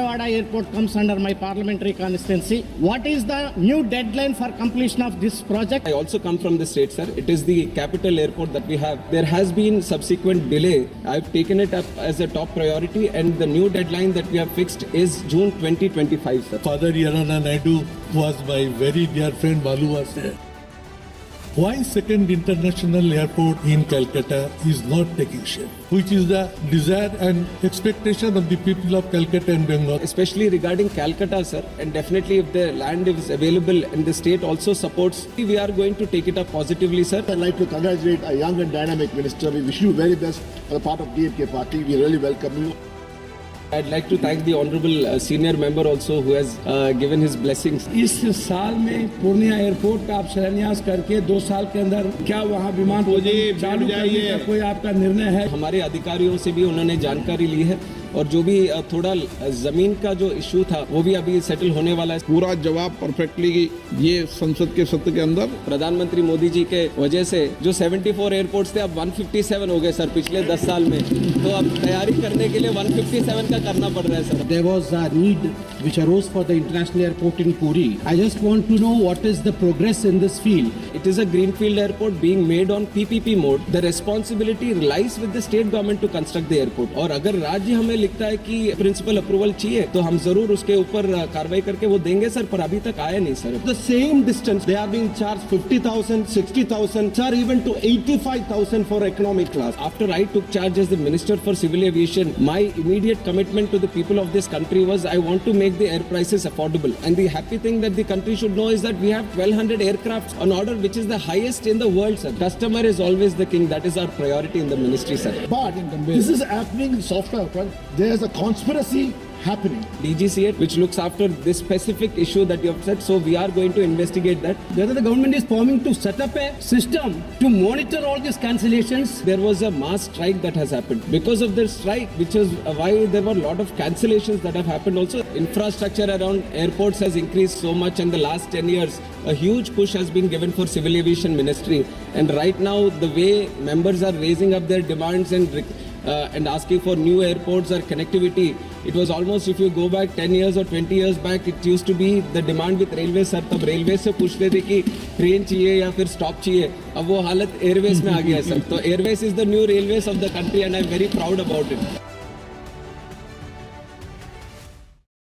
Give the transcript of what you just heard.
Vijayawada Airport comes under my parliamentary constituency. What is the new deadline for completion of this project? I also come from the state, sir. It is the capital airport that we have. There has been subsequent delay. I've taken it up as a top priority, and the new deadline that we have fixed is June 2025, sir. Father Yarana Naidu was my very dear friend Balu was there. Why second international airport in Calcutta is not taking shape, which is the desire and expectation of the people of Calcutta and Bengal. Especially regarding Calcutta, sir, and definitely if the land is available and the state also supports, we are going to take it up positively, sir. I'd like to congratulate a young and dynamic minister. We wish you very best for the part of DMK party. We really welcome you. I'd like to thank the honorable senior member also who has given his blessings. इस साल में Purnia airport का आप शिलान्यास करके 2 साल के अंदर क्या वहाँ विमान चालू करने का कोई आपका निर्णय है? हमारे अधिकारियों से भी उन्होंने जानकारी ली है और जो भी थोड़ा जमीन का जो इशू था वो भी अभी सेटल होने वाला है. पूरा जवाब परफेक्टली ये संसद के सत्र के अंदर प्रधानमंत्री मोदी जी के वजह से जो 74 एयरपोर्ट्स थे अब 157 हो गए सर पिछले 10 साल में. तो अब तैयारी करने के लिए 157 का करना पड़ रहा है sir. There was a need which arose for the international airport in Puri. I just want to know what is the progress in this field. It is a greenfield airport being made on PPP mode. The responsibility lies with the state government to construct the airport. और अगर राज्य हमें लिखता है कि principle approval चाहिए तो हम जरूर उसके ऊपर कार्रवाई करके वो देंगे सर, पर अभी तक आया नहीं sir. The same distance they are being charged 50,000, 60,000, sir, even to 85,000 for economic class. After I took charge as the Minister for Civil Aviation, my immediate commitment to the people of this country was I want to make the air prices affordable. And the happy thing that the country should know is that we have 1,200 aircrafts on order, which is the highest in the world, sir. Customer is always the king. That is our priority in the ministry, sir. But this is happening in software front. There's a conspiracy happening. DGCA, which looks after this specific issue that you have said, so we are going to investigate that. Whether the government is forming to set up a system to monitor all these cancellations. There was a mass strike that has happened. Because of the strike, which is why there were a lot of cancellations that have happened also. Infrastructure around airports has increased so much in the last 10 years. A huge push has been given for Civil Aviation Ministry. And right now, the way members are raising up their demands and asking for new airports or connectivity, it was almost, if you go back 10 years or 20 years back, it used to be the demand with railways, sir. तब railways से पूछते थे कि train चाहिए या फिर stop चाहिए. अब वो हालत एयरवेज में आ गया सर. तो Airways is the new railways of the country and I'm very proud about it.